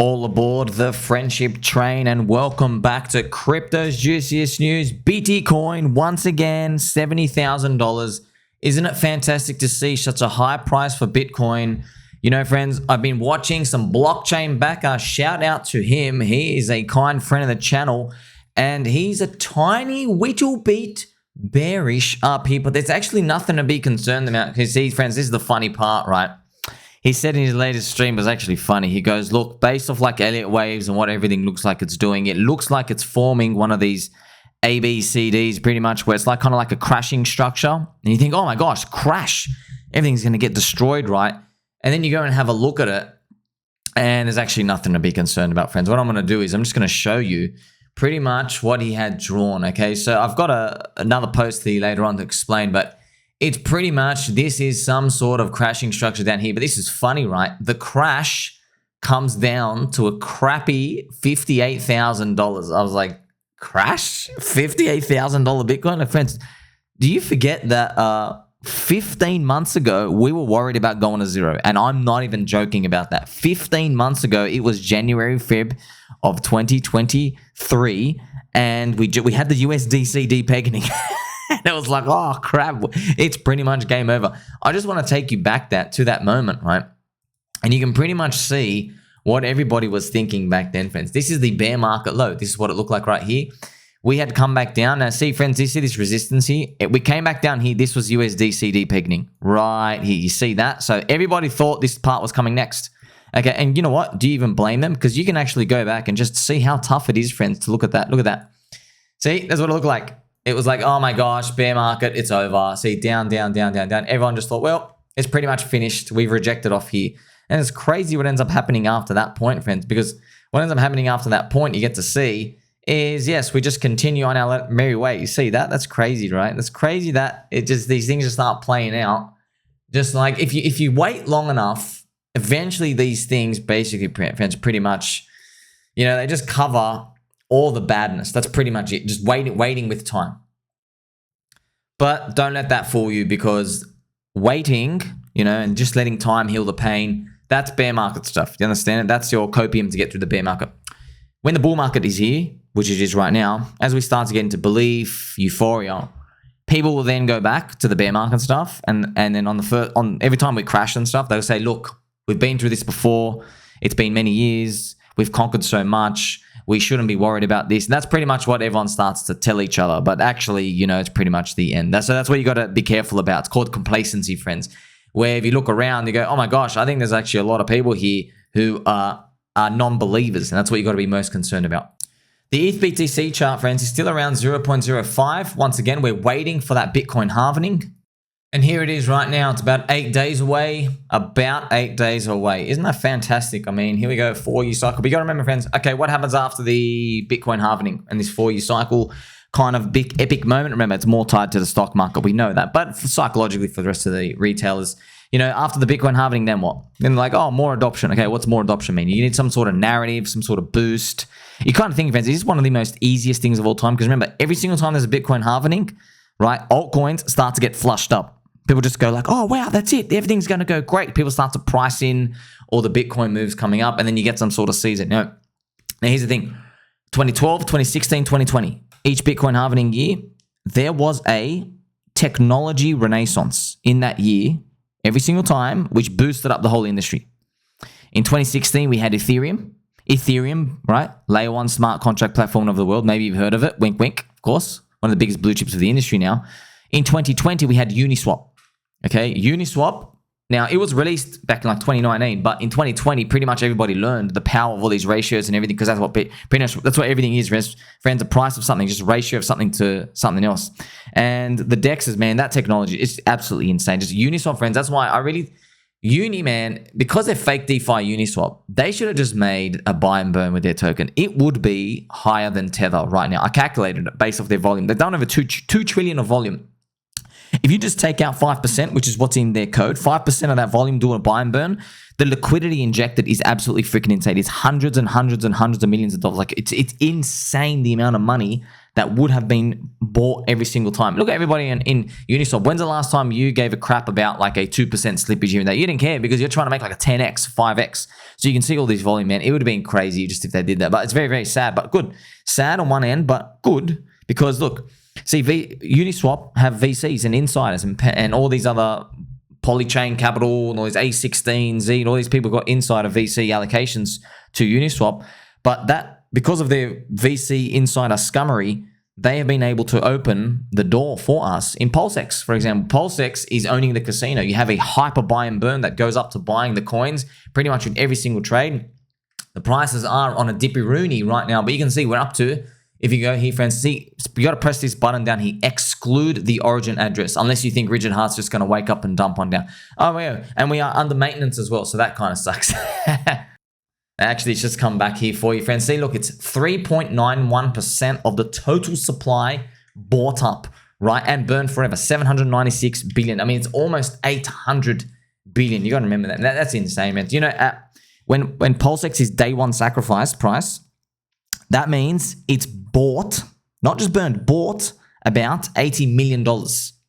All aboard the friendship train and welcome back to Crypto's Juiciest News. BT coin once again, $70,000. Isn't it fantastic to see such a high price for Bitcoin? You know, friends, I've been watching some blockchain backer. Shout out to him. He is a kind friend of the channel and he's a tiny little bit bearish up here, but there's actually nothing to be concerned about. Because see, friends, this is the funny part, right? He said in his latest stream, it was actually funny. He goes, look, based off like Elliott waves and what everything looks like it's doing, it looks like it's forming one of these ABCDs pretty much where it's like kind of like a crashing structure. And you think, oh my gosh, crash. Everything's going to get destroyed, right? And then you go and have a look at it and there's actually nothing to be concerned about, friends. What I'm going to do is I'm just going to show you pretty much what he had drawn, okay? So I've got another post for you later on to explain, but it's pretty much, this is some sort of crashing structure down here. But this is funny, right? The crash comes down to a crappy $58,000. I was like, crash? $58,000 Bitcoin? And friends, do you forget that 15 months ago, we were worried about going to zero? And I'm not even joking about that. 15 months ago, it was January, Feb of 2023. And we had the USDC depegging. And it was like, oh, crap, it's pretty much game over. I just want to take you back to that moment, right? And you can pretty much see what everybody was thinking back then, friends. This is the bear market low. This is what it looked like right here. We had come back down. Now, see, friends, you see this resistance here? We came back down here. This was USDC depegging right here. You see that? So everybody thought this part was coming next. Okay, and you know what? Do you even blame them? Because you can actually go back and just see how tough it is, friends, to look at that. Look at that. See, that's what it looked like. It was like, oh my gosh, bear market, it's over. See, down, down, down, down, down. Everyone just thought, well, it's pretty much finished. We've rejected off here. And it's crazy what ends up happening after that point, friends, because what ends up happening after that point you get to see is, yes, we just continue on our merry way. You see that? That's crazy, right? That's crazy that it just, these things just start playing out. Just like if you wait long enough, eventually these things basically, friends, pretty much, you know, they just cover all the badness. That's pretty much it. Just waiting with time. But don't let that fool you, because waiting, you know, and just letting time heal the pain, that's bear market stuff. You understand it? That's your copium to get through the bear market. When the bull market is here, which it is right now, as we start to get into belief, euphoria, people will then go back to the bear market stuff. And then on every time we crash and stuff, they'll say, look, we've been through this before. It's been many years. We've conquered so much. We shouldn't be worried about this. And that's pretty much what everyone starts to tell each other. But actually, you know, it's pretty much the end. So that's what you got to be careful about. It's called complacency, friends. Where if you look around, you go, oh my gosh, I think there's actually a lot of people here who are non-believers. And that's what you got to be most concerned about. The ETH BTC chart, friends, is still around 0.05. Once again, we're waiting for that Bitcoin halvening. And here it is right now. It's about 8 days away. About 8 days away. Isn't that fantastic? I mean, here we go, 4-year cycle. But you got to remember, friends, okay, what happens after the Bitcoin halvening and this 4-year cycle? Kind of big, epic moment. Remember, it's more tied to the stock market. We know that. But psychologically for the rest of the retailers, you know, after the Bitcoin halvening, then what? Then like, oh, more adoption. Okay, what's more adoption mean? You need some sort of narrative, some sort of boost. You kind of think, friends, this is one of the most easiest things of all time. Because remember, every single time there's a Bitcoin halvening, right, altcoins start to get flushed up. People just go like, oh, wow, that's it. Everything's going to go great. People start to price in all the Bitcoin moves coming up, and then you get some sort of season. You know? Now, here's the thing. 2012, 2016, 2020, each Bitcoin halvening year, there was a technology renaissance in that year, every single time, which boosted up the whole industry. In 2016, we had Ethereum. Ethereum, right? Layer 1 smart contract platform of the world. Maybe you've heard of it. Wink, wink, of course. One of the biggest blue chips of the industry now. In 2020, we had Uniswap. Okay, Uniswap. Now, it was released back in like 2019, but in 2020, pretty much everybody learned the power of all these ratios and everything, because that's what that's what everything is, friends. The price of something, just a ratio of something to something else. And the DEXs, man, that technology is absolutely insane. Just Uniswap, friends. That's why I really, Uni, man, because they're fake DeFi Uniswap, they should have just made a buy and burn with their token. It would be higher than Tether right now. I calculated it based off their volume. They've done over 2 trillion of volume. If you just take out 5%, which is what's in their code, 5% of that volume doing a buy and burn, the liquidity injected is absolutely freaking insane. It's hundreds and hundreds and hundreds of millions of dollars. Like it's insane the amount of money that would have been bought every single time. Look at everybody in Uniswap. When's the last time you gave a crap about like a 2% slippage here and there? You didn't care because you're trying to make like a 10x, 5x. So you can see all this volume, man. It would have been crazy just if they did that. But it's very, very sad, but good. Sad on one end, but good because look, see, Uniswap have VCs and insiders and all these other PollyChain Capital and all these A16, Z, and all these people got insider VC allocations to Uniswap. But that, because of their VC insider scummery, they have been able to open the door for us. In PulseX, for example, PulseX is owning the casino. You have a hyper buy and burn that goes up to buying the coins pretty much in every single trade. The prices are on a dippy Rooney right now, but you can see we're up to, if you go here, friends, see, you got to press this button down here, exclude the origin address, unless you think Rigid Heart's just going to wake up and dump one down. Oh, yeah, and we are under maintenance as well, so that kind of sucks. Actually, it's just come back here for you, friends. See, look, it's 3.91% of the total supply bought up, right, and burned forever, 796 billion. I mean, it's almost 800 billion. You got to remember that. That's insane, man. You know, when PulseX is day one sacrifice price, that means it's bought, not just burned, bought about $80 million,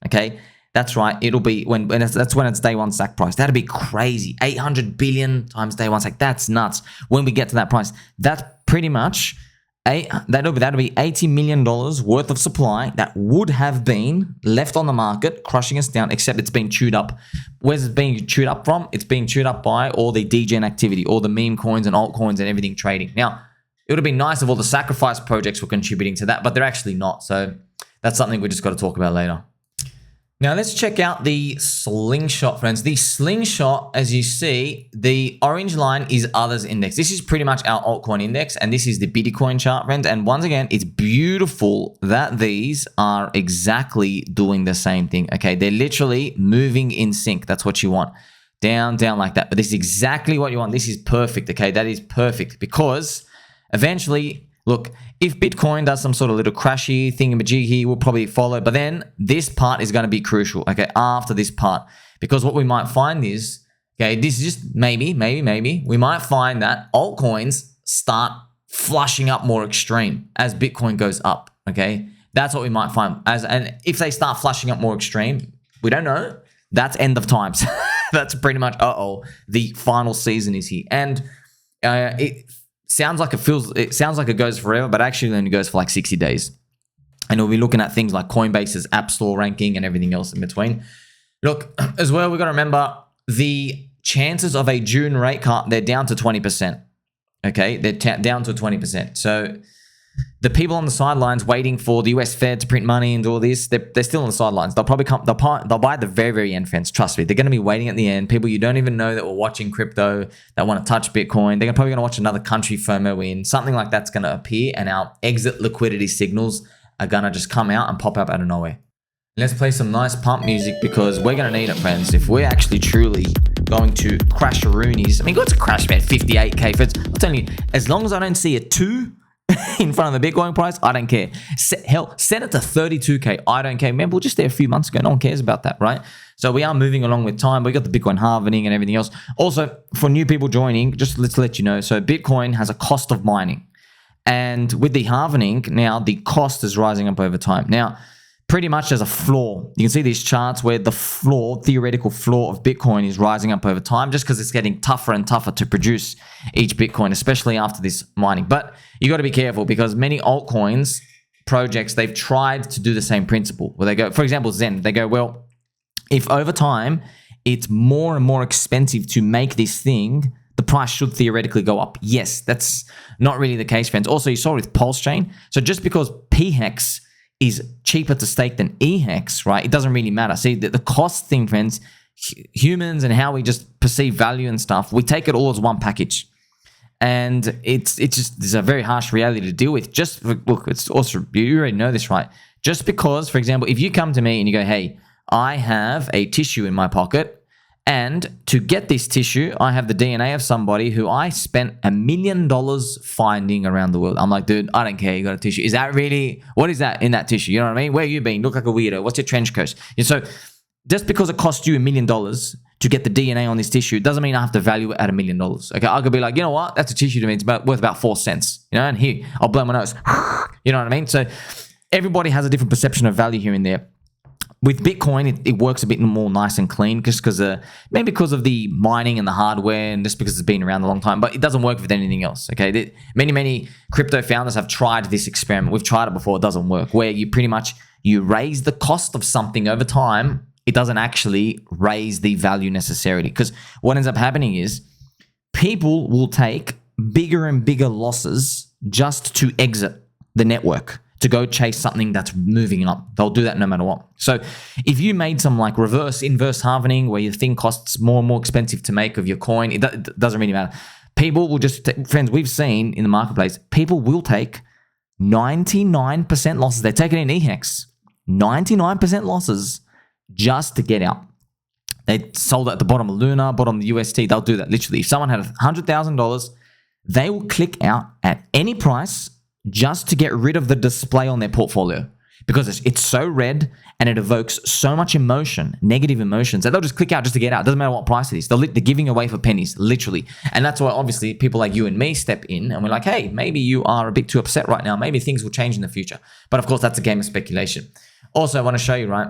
okay? That's right. It'll be that's when it's day one sack price. That'd be crazy. 800 billion times day one sack. That's nuts. When we get to that price, that's pretty much that'll be $80 million worth of supply that would have been left on the market, crushing us down. Except it's been chewed up. Where's it being chewed up from? It's being chewed up by all the degen activity, all the meme coins and altcoins and everything trading. Now, it would have been nice if all the sacrifice projects were contributing to that, but they're actually not. So that's something we just got to talk about later. Now, let's check out the slingshot, friends. The slingshot, as you see, the orange line is others index. This is pretty much our altcoin index, and this is the Bitcoin chart, friends. And once again, it's beautiful that these are exactly doing the same thing, okay? They're literally moving in sync. That's what you want. Down, down like that. But this is exactly what you want. This is perfect, okay? That is perfect because eventually, look, if Bitcoin does some sort of little crashy thingamajiggy, we'll probably follow. But then this part is going to be crucial, okay, after this part. Because what we might find is, okay, this is just maybe, we might find that altcoins start flushing up more extreme as Bitcoin goes up, okay? That's what we might find. And if they start flushing up more extreme, we don't know. That's end of times. That's pretty much, the final season is here. And it sounds like it goes forever, but actually only goes for like 60 days. And we'll be looking at things like Coinbase's App Store ranking and everything else in between. Look, as well, we've got to remember the chances of a June rate cut, they're down to 20%. Okay, they're down to 20%. So the people on the sidelines waiting for the US Fed to print money and do all this, they're still on the sidelines. They'll probably come, they'll buy at the very, very end, friends. Trust me, they're going to be waiting at the end. People you don't even know that were watching crypto, that want to touch Bitcoin, they're probably going to watch another country FOMO in. Something like that's going to appear, and our exit liquidity signals are going to just come out and pop up out of nowhere. Let's play some nice pump music because we're going to need it, friends. If we're actually truly going to crash a Roonies, I mean, what's a crash about 58K, friends? I'm telling you, as long as I don't see a 2 in front of the Bitcoin price, I don't care. Hell, set it to 32K. I don't care. Remember, we're just there a few months ago. No one cares about that, right? So we are moving along with time. We got the Bitcoin halvening and everything else. Also, for new people joining, just let's let you know. So Bitcoin has a cost of mining. And with the halvening, now the cost is rising up over time. Now, pretty much as a floor. You can see these charts where the floor, theoretical floor of Bitcoin is rising up over time just because it's getting tougher and tougher to produce each Bitcoin, especially after this mining. But you got to be careful because many altcoins projects, they've tried to do the same principle where they go, for example, Zen, they go, well, if over time it's more and more expensive to make this thing, the price should theoretically go up. Yes, that's not really the case, friends. Also, you saw with PulseChain. So just because pHex is cheaper to stake than eHex, right? It doesn't really matter. See, the cost thing, friends, humans and how we just perceive value and stuff, we take it all as one package. And it's a very harsh reality to deal with. Just look, it's also, you already know this, right? Just because, for example, if you come to me and you go, hey, I have a tissue in my pocket, and to get this tissue, I have the DNA of somebody who I spent $1 million finding around the world. I'm like, dude, I don't care. You got a tissue. Is that really, what is that in that tissue? You know what I mean? Where you been? Look like a weirdo. What's your trench coat? And so just because it costs you $1 million to get the DNA on this tissue, doesn't mean I have to value it at $1 million. Okay, I could be like, you know what? That's a tissue to me. It's worth about 4 cents. You know, and here, I'll blow my nose. You know what I mean? So everybody has a different perception of value here and there. With Bitcoin, it works a bit more nice and clean just because maybe because of the mining and the hardware and just because it's been around a long time, but it doesn't work with anything else, okay? Many crypto founders have tried this experiment. We've tried it before. It doesn't work, where you pretty much, you raise the cost of something over time. It doesn't actually raise the value necessarily, because what ends up happening is people will take bigger and bigger losses just to exit the network, to go chase something that's moving up. They'll do that no matter what. So if you made some like inverse halvening where your thing costs more and more expensive to make of your coin, it doesn't really matter. People will just, friends, we've seen in the marketplace, people will take 99% losses. They're taking in EHEX, 99% losses just to get out. They sold it at the bottom of Luna, bottom of the UST. They'll do that literally. If someone had $100,000, they will click out at any price just to get rid of the display on their portfolio, because it's so red and it evokes so much emotion, negative emotions, that they'll just click out just to get out. It doesn't matter what price it is. They're giving away for pennies, literally. And that's why obviously people like you and me step in and we're like, hey, maybe you are a bit too upset right now. Maybe things will change in the future. But of course, that's a game of speculation. Also, I want to show you, right?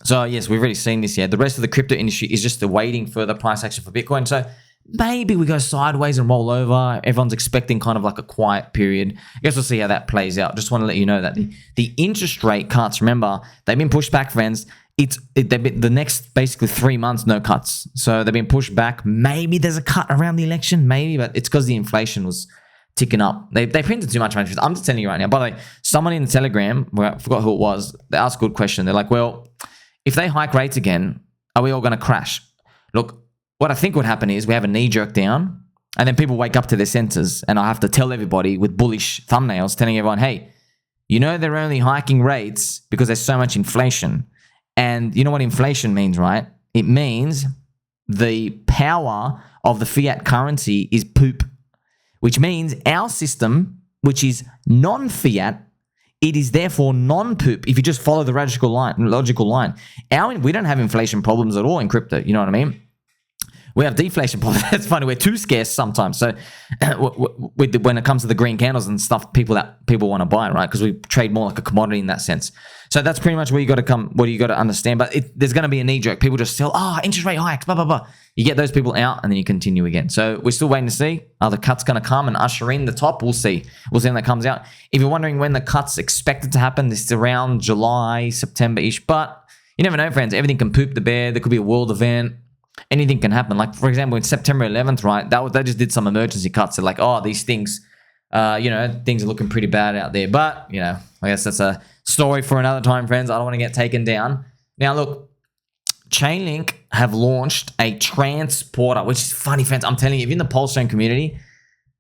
So yes, we've already seen this here. The rest of the crypto industry is just waiting for the price action for Bitcoin. So maybe we go sideways and roll over. Everyone's expecting kind of like a quiet period. I guess we'll see how that plays out. Just want to let you know that the interest rate cuts, remember, they've been pushed back, friends. They've been the next basically 3 months, no cuts. So they've been pushed back. Maybe there's a cut around the election, maybe, but it's because the inflation was ticking up. They printed too much money. I'm just telling you right now. By the way, someone in the Telegram, I forgot who it was, they asked a good question. They're like, well, if they hike rates again, are we all going to crash? Look, what I think would happen is we have a knee-jerk down, and then people wake up to their senses, and I have to tell everybody with bullish thumbnails, telling everyone, hey, you know they're only hiking rates because there's so much inflation. And you know what inflation means, right? It means the power of the fiat currency is poop, which means our system, which is non-fiat, it is therefore non-poop if you just follow the logical line. We don't have inflation problems at all in crypto, you know what I mean? We have deflation problems. That's funny. We're too scarce sometimes. So when it comes to the green candles and stuff, people want to buy, right? Because we trade more like a commodity in that sense. So that's pretty much where you got to understand. But there's going to be a knee jerk. People just sell, interest rate hikes, blah, blah, blah. You get those people out and then you continue again. So we're still waiting to see. Are the cuts going to come and usher in the top? We'll see. We'll see when that comes out. If you're wondering when the cuts expected to happen, this is around July, September-ish. But you never know, friends. Everything can poop the bear. There could be a world event. Anything can happen. Like, for example, in September 11th, right, they just did some emergency cuts. They're like, these things, things are looking pretty bad out there. But, I guess that's a story for another time, friends. I don't want to get taken down. Now, look, ChainLink have launched a transporter, which is funny, friends. I'm telling you, if you're in the PulseChain community,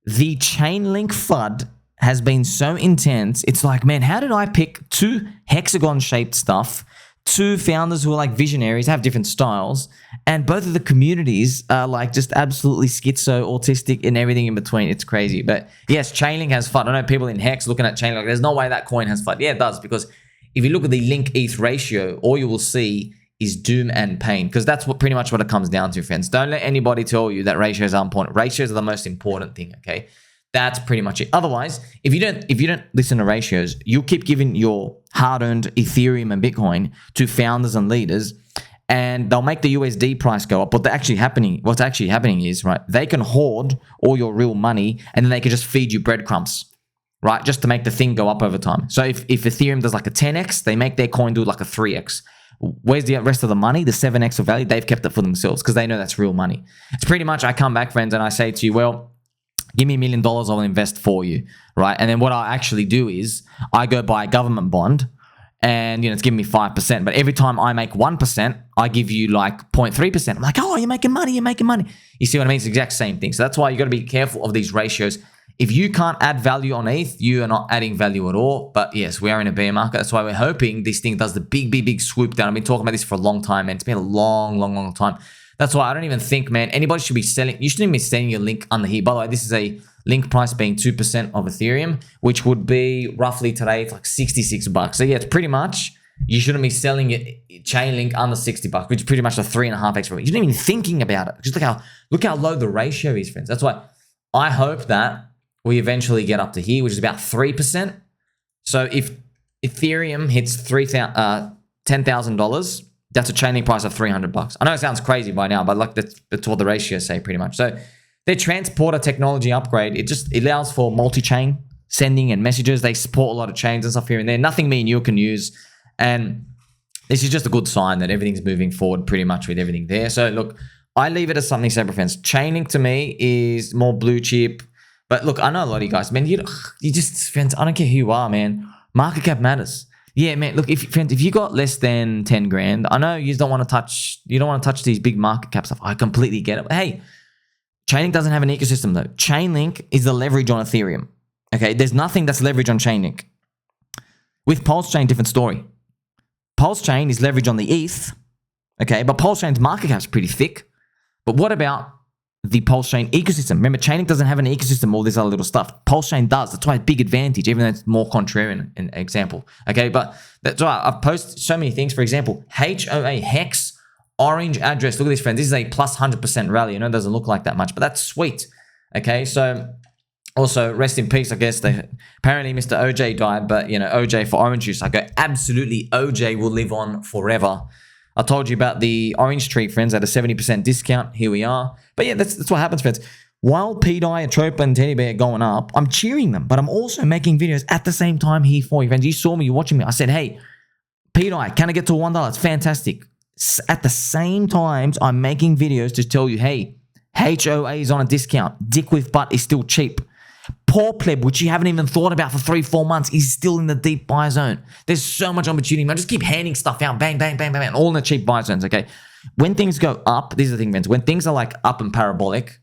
the ChainLink FUD has been so intense. It's like, man, how did I pick two hexagon-shaped stuff, two founders who are like visionaries, have different styles, and both of the communities are like just absolutely schizo, autistic, and everything in between. It's crazy. But yes, ChainLink has FUD. I know people in Hex looking at ChainLink, there's no way that coin has FUD. Yeah, it does, because if you look at the Link ETH ratio, all you will see is doom and pain, because that's pretty much what it comes down to, friends. Don't let anybody tell you that ratios are important. Ratios are the most important thing, okay? That's pretty much it. Otherwise, if you don't listen to ratios, you'll keep giving your hard-earned Ethereum and Bitcoin to founders and leaders, and they'll make the USD price go up. But what's actually happening is, right, they can hoard all your real money, and then they can just feed you breadcrumbs, right, just to make the thing go up over time. So if Ethereum does like a 10x, they make their coin do like a 3x. Where's the rest of the money? The 7x of value, they've kept it for themselves because they know that's real money. It's pretty much, I come back, friends, and I say to you, well, give me $1 million, I'll invest for you, right? And then what I actually do is I go buy a government bond, and it's giving me 5%. But every time I make 1%, I give you like 0.3%. I'm like, you're making money, You see what I mean? It's the exact same thing. So that's why you got to be careful of these ratios. If you can't add value on ETH, you are not adding value at all. But yes, we are in a bear market. That's why we're hoping this thing does the big swoop down. I've been talking about this for a long time, man. It's been a long time. That's why I don't even think, man, anybody should be selling. You shouldn't even be selling your link under here. By the way, this is a link price being 2% of Ethereum, which would be roughly today, it's like $66. So yeah, it's pretty much, you shouldn't be selling your ChainLink under $60, which is pretty much a 3.5x. You're not even thinking about it. Just look how low the ratio is, friends. That's why I hope that we eventually get up to here, which is about 3%. So if Ethereum hits $10,000, that's a ChainLink price of $300. I know it sounds crazy by now, but like that's what the ratios say pretty much. So their transporter technology upgrade, it allows for multi-chain sending and messages. They support a lot of chains and stuff here and there. Nothing me and you can use. And this is just a good sign that everything's moving forward pretty much with everything there. So look, I leave it as something separate, friends. ChainLink to me is more blue chip. But look, I know a lot of you guys, man, you just, friends, I don't care who you are, man. Market cap matters. Yeah, man, look, friends, if you got less than 10 grand, I know you don't want to touch these big market cap stuff. I completely get it. But hey, ChainLink doesn't have an ecosystem though. ChainLink is the leverage on Ethereum. Okay, there's nothing that's leverage on ChainLink. With PulseChain, different story. PulseChain is leverage on the ETH. Okay, but PulseChain's market cap is pretty thick. But what about the PulseChain ecosystem? Remember, ChainLink doesn't have an ecosystem, all this other little stuff. PulseChain does. That's why it's a big advantage, even though it's more contrarian in example. Okay, but that's why I've posted so many things. For example, HOA, Hex, orange address. Look at this, friends. This is a plus 100% rally. I know it doesn't look like that much, but that's sweet. Okay, so also rest in peace, I guess. Apparently Mr. OJ died, but you know, OJ for orange juice. I go, absolutely, OJ will live on forever. I told you about the orange tree, friends, at a 70% discount. Here we are. But yeah, that's what happens, friends. While pDAI, Atropa, and Teddy Bear are going up, I'm cheering them, but I'm also making videos at the same time here for you, friends. You saw me, you're watching me. I said, hey, pDAI, can I get to $1? It's fantastic. At the same times, I'm making videos to tell you, hey, HOA is on a discount. Dick with butt is still cheap. Poor pleb, which you haven't even thought about for 3-4 months, is still in the deep buy zone. There's so much opportunity. I just keep handing stuff out, bang, bang, bang, bang, bang, all in the cheap buy zones, okay? When things go up, these are the things, friends. When things are like up and parabolic,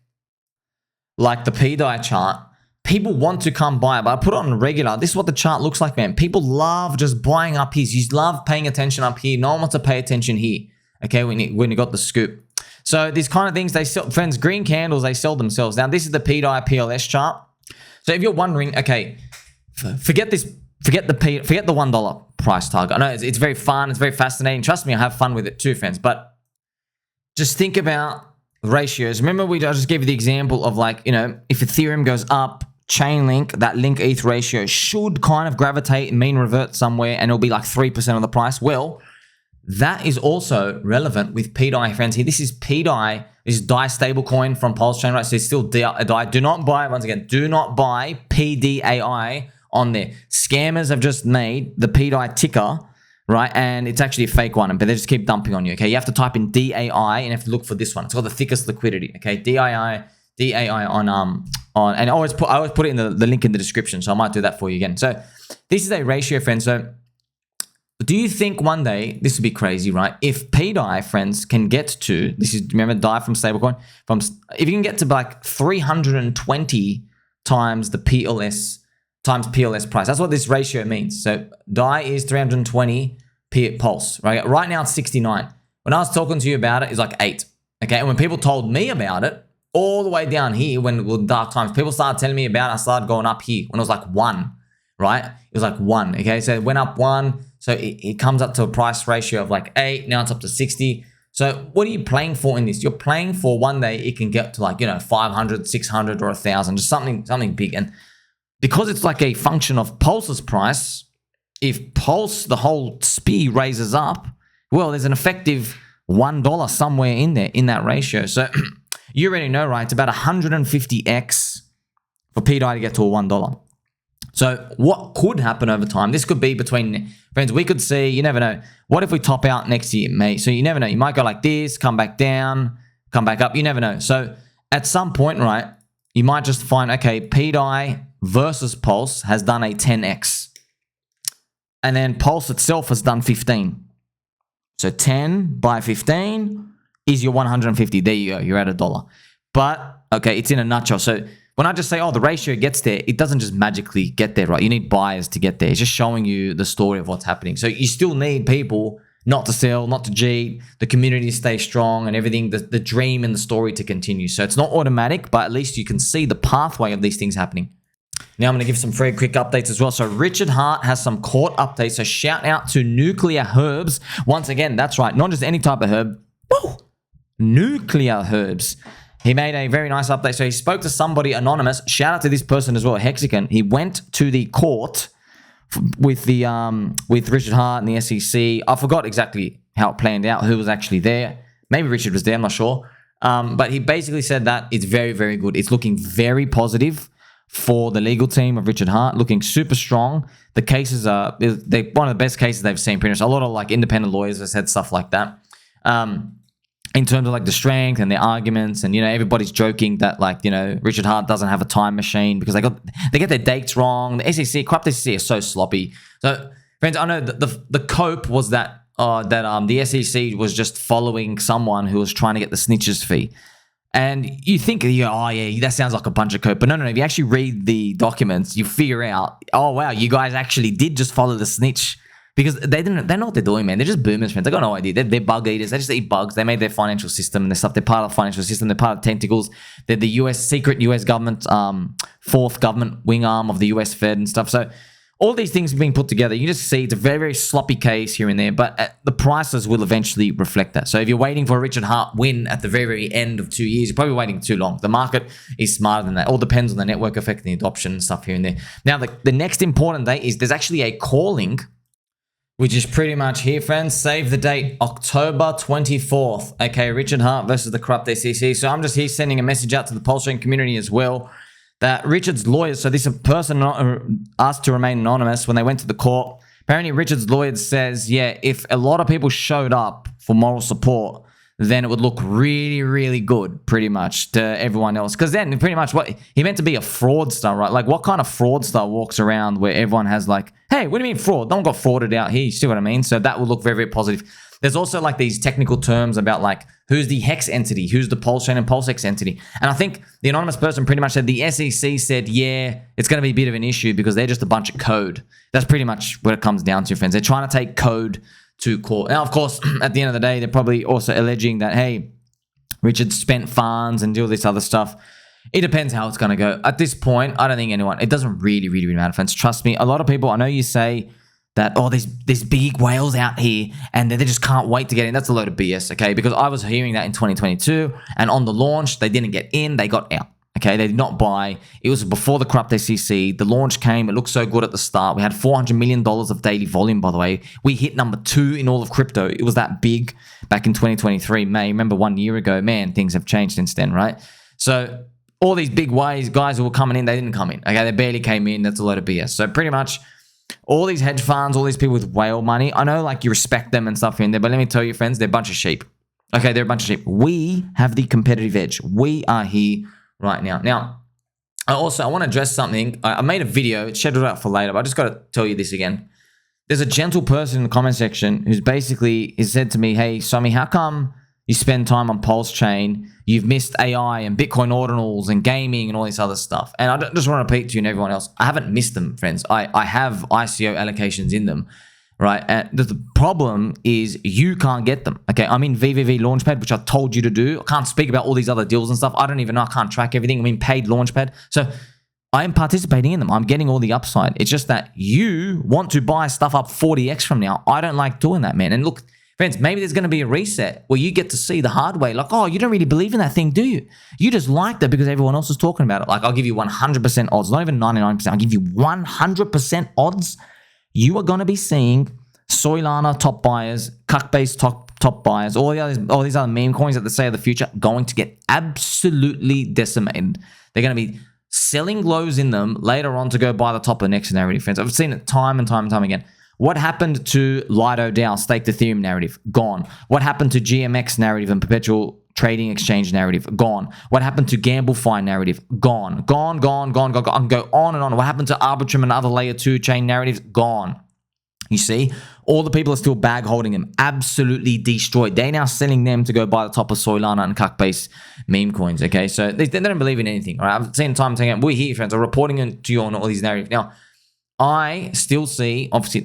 like the pDAI chart, people want to come buy, but I put it on regular. This is what the chart looks like, man. People love just buying up here. You love paying attention up here. No one wants to pay attention here, okay, when you got the scoop. So these kind of things, they sell, friends, green candles, they sell themselves. Now, this is the pDAI PLS chart. So if you're wondering, okay, forget the $1 price target. I know it's very fun, it's very fascinating. Trust me, I have fun with it too, friends. But just think about ratios. Remember, I just gave you the example of like, you know, if Ethereum goes up, ChainLink, that link ETH ratio should kind of gravitate and mean revert somewhere, and it'll be like 3% of the price. Well, that is also relevant with pDAI, friends. Here, this is pDAI. This is DAI Stablecoin from PulseChain, right? So it's still DAI. Do not buy, once again, do not buy pDAI on there. Scammers have just made the pDAI ticker, right? And it's actually a fake one, but they just keep dumping on you, okay? You have to type in DAI and you have to look for this one. It's called the thickest liquidity, okay? DAI on and I always put it in the link in the description, so I might do that for you again. So this is a ratio, friends. So do you think one day, this would be crazy, right? If pDAI, friends, can get to, this is, remember DAI from stablecoin, if you can get to like 320 times the PLS, times PLS price. That's what this ratio means. So DAI is 320 Pulse, right? Right now it's 69. When I was talking to you about it, it's like 8, okay? And when people told me about it, all the way down here, when it was dark times, people started telling me about it, I started going up here when it was like 1, right? It was like 1, okay? So it went up 1. So it comes up to a price ratio of like 8. Now it's up to 60. So what are you playing for in this? You're playing for one day it can get to like, you know, 500, 600 or 1,000, just something big. And because it's like a function of Pulse's price, if Pulse, the whole SPI raises up, well, there's an effective $1 somewhere in there in that ratio. So you already know, right? It's about 150x for pDAI to get to a $1. So what could happen over time? This could be between, friends, we could see, you never know. What if we top out next year, mate? So you never know. You might go like this, come back down, come back up. You never know. So at some point, right, you might just find, okay, pDAI versus Pulse has done a 10x. And then Pulse itself has done 15. So 10 by 15 is your 150. There you go. You're at $1. But, okay, it's in a nutshell. So when I just say, oh, the ratio gets there, it doesn't just magically get there, right? You need buyers to get there. It's just showing you the story of what's happening. So you still need people not to sell, not to cheat, the community to stay strong and everything, the dream and the story to continue. So it's not automatic, but at least you can see the pathway of these things happening. Now I'm going to give some very quick updates as well. So Richard Hart has some court updates. So shout out to Nuclear Herbs. Once again, that's right. Not just any type of herb. Woo! Nuclear Herbs. He made a very nice update. So he spoke to somebody anonymous. Shout out to this person as well, Hexagon. He went to the court with Richard Hart and the SEC. I forgot exactly how it planned out, who was actually there. Maybe Richard was there, I'm not sure. But he basically said that it's very, very good. It's looking very positive for the legal team of Richard Hart, looking super strong. The cases are they're one of the best cases they've seen. Pretty much a lot of like independent lawyers have said stuff like that. In terms of like the strength and the arguments, and everybody's joking that Richard Hart doesn't have a time machine because they get their dates wrong. The SEC, corrupt SEC is so sloppy. So friends, I know the cope was that the SEC was just following someone who was trying to get the snitches fee. And you think, oh yeah, that sounds like a bunch of code. But no. If you actually read the documents, you figure out, oh wow, you guys actually did just follow the snitch. Because they know what they're doing, man. They're just boomers, friends. They got no idea. They're bug eaters. They just eat bugs. They made their financial system and their stuff. They're part of the financial system. They're part of tentacles. They're the secret US government, fourth government wing arm of the US Fed and stuff. So all these things being put together, you just see it's a very, very sloppy case here and there, but the prices will eventually reflect that. So if you're waiting for a Richard Hart win at the very, very end of 2 years, you're probably waiting too long. The market is smarter than that. It all depends on the network effect and the adoption and stuff here and there. Now, the next important date is there's actually a calling, which is pretty much here, friends. Save the date, October 24th. Okay, Richard Hart versus the corrupt SEC. So I'm just here sending a message out to the PulseChain community as well, that Richard's lawyers, so this person asked to remain anonymous when they went to the court. Apparently, Richard's lawyer says, yeah, if a lot of people showed up for moral support, then it would look really, really good, pretty much, to everyone else. Because then, pretty much, what he meant to be a fraudster, right? Like, what kind of fraudster walks around where everyone has like, hey, what do you mean fraud? No one got frauded out here. You see what I mean? So that would look very, very positive. There's also like these technical terms about like who's the hex entity, who's the PulseChain and PulseX entity. And I think the anonymous person pretty much said the SEC said, yeah, it's going to be a bit of an issue because they're just a bunch of code. That's pretty much what it comes down to, friends. They're trying to take code to court. Now, of course, at the end of the day, they're probably also alleging that, hey, Richard spent funds and do all this other stuff. It depends how it's going to go. At this point, I don't think it doesn't really, really, really matter, friends. Trust me. A lot of people, I know you say that, oh, there's big whales out here and they just can't wait to get in. That's a load of BS, okay? Because I was hearing that in 2022, and on the launch, they didn't get in, they got out, okay? They did not buy. It was before the corrupt SEC. The launch came. It looked so good at the start. We had $400 million of daily volume, by the way. We hit number 2 in all of crypto. It was that big back in 2023, May. Remember 1 year ago? Man, things have changed since then, right? So all these big guys who were coming in, they didn't come in, okay? They barely came in. That's a load of BS. So pretty much all these hedge funds, all these people with whale money, I know like you respect them and stuff in there, but let me tell you, friends, they're a bunch of sheep. Okay, they're a bunch of sheep. We have the competitive edge. We are here right now. Now, I want to address something. I made a video. It's scheduled out for later, but I just got to tell you this again. There's a gentle person in the comment section who's basically said to me, hey, Sommi, how come you spend time on PulseChain? You've missed AI and Bitcoin ordinals and gaming and all this other stuff. And I just want to repeat to you and everyone else, I haven't missed them, friends. I have ICO allocations in them, right? And the problem is you can't get them, okay? I'm in VVV Launchpad, which I told you to do. I can't speak about all these other deals and stuff. I don't even know. I can't track everything. I'm in paid Launchpad. So I am participating in them. I'm getting all the upside. It's just that you want to buy stuff up 40x from now. I don't like doing that, man. And look, friends, maybe there's going to be a reset where you get to see the hard way. Like, oh, you don't really believe in that thing, do you? You just like that because everyone else is talking about it. Like, I'll give you 100% odds, not even 99%. I'll give you 100% odds. You are going to be seeing Solana top buyers, Coinbase top buyers, all these other meme coins that they say are the future going to get absolutely decimated. They're going to be selling lows in them later on to go buy the top of the next narrative, friends. I've seen it time and time and time again. What happened to Lido DAO, staked Ethereum narrative? Gone. What happened to GMX narrative and perpetual trading exchange narrative? Gone. What happened to GambleFi narrative? Gone. Gone. I can go on and on. What happened to Arbitrum and other layer 2 chain narratives? Gone. You see, all the people are still bag holding them, absolutely destroyed. They're now selling them to go buy the top of Solana and Coinbase meme coins, okay? So they don't believe in anything, all right? I've seen time and time again. We're here, friends. I'm reporting to you on all these narratives. Now, I still see, obviously,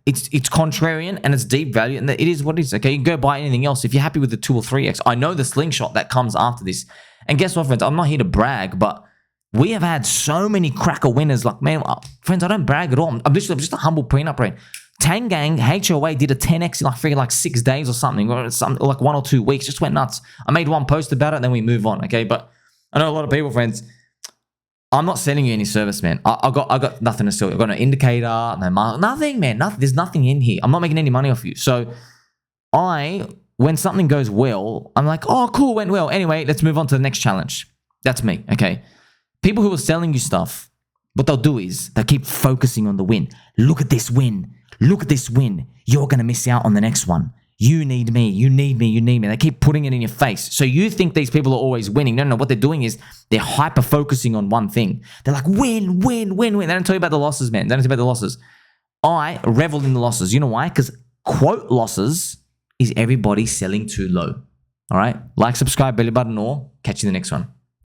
it's contrarian and it's deep value, and it is what it is, okay? You can go buy anything else if you're happy with the 2 or 3x. I know the slingshot that comes after this. And guess what, friends? I'm not here to brag, but we have had so many cracker winners. Like, man, friends, I don't brag at all. I'm just a humble prenup brain. Tangang, HOA did a 10x in like 6 days or something, or like 1 or 2 weeks. Just went nuts. I made one post about it, and then we move on, okay? But I know a lot of people, friends, I'm not selling you any service, man. I got nothing to sell. I've got no indicator, nothing, man. Nothing. There's nothing in here. I'm not making any money off you. So when something goes well, I'm like, oh, cool, went well. Anyway, let's move on to the next challenge. That's me, okay? People who are selling you stuff, what they'll do is they keep focusing on the win. Look at this win. Look at this win. You're going to miss out on the next one. You need me. You need me. You need me. They keep putting it in your face. So you think these people are always winning. No. What they're doing is they're hyper-focusing on one thing. They're like, win, win, win, win. They don't tell you about the losses, man. They don't tell you about the losses. I revel in the losses. You know why? Because quote losses is everybody selling too low. All right? Like, subscribe, belly button, or catch you in the next one.